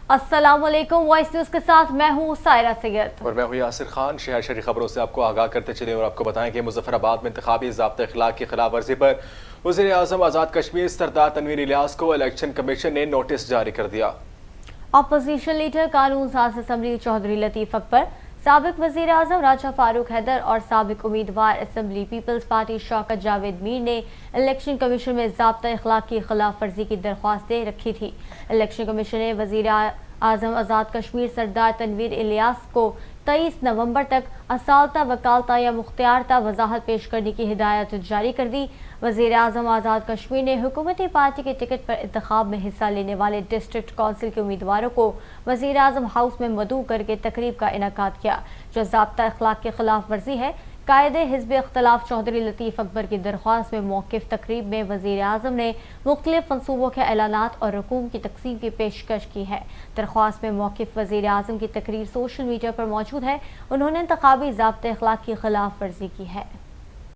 السلام علیکم، voice news کے ساتھ میں ہوں سائرہ سید اور میں ہوں یاسر خان۔ شہر شہری خبروں سے آپ کو آگاہ کرتے چلیں اور آپ کو بتائیں کہ مظفر آباد میں انتخابی ضابطۂ اخلاق کی خلاف ورزی پر وزیر اعظم آزاد کشمیر سردار تنویر الیاس کو الیکشن کمیشن نے نوٹس جاری کر دیا۔ اپوزیشن لیڈر قانون ساز اسمبلی چودھری لطیف اکبر، سابق وزیر اعظم راجہ فاروق حیدر اور سابق امیدوار اسمبلی پیپلز پارٹی شوکت جاوید میر نے الیکشن کمیشن میں ضابطۂ اخلاق کی خلاف ورزی کی درخواست دے رکھی تھی۔ الیکشن کمیشن نے وزیر اعظم آزاد کشمیر سردار تنویر الیاس کو 23 نومبر تک اصالتہ وکالتہ یا مختارتہ وضاحت پیش کرنے کی ہدایت جاری کر دی۔ وزیر اعظم آزاد کشمیر نے حکومتی پارٹی کے ٹکٹ پر انتخاب میں حصہ لینے والے ڈسٹرکٹ کونسل کے امیدواروں کو وزیر اعظم ہاؤس میں مدعو کر کے تقریب کا انعقاد کیا، جو ضابطہ اخلاق کے خلاف ورزی ہے۔ قائد حزب اختلاف چودھری لطیف اکبر کی درخواست میں موقف تقریب میں وزیر اعظم نے مختلف منصوبوں کے اعلانات اور رقوم کی تقسیم کی پیشکش کی ہے۔ درخواست میں موقف وزیر اعظم کی تقریر سوشل میڈیا پر موجود ہے۔ انہوں نے انتخابی ضابطۂ اخلاق کی خلاف ورزی کی ہے۔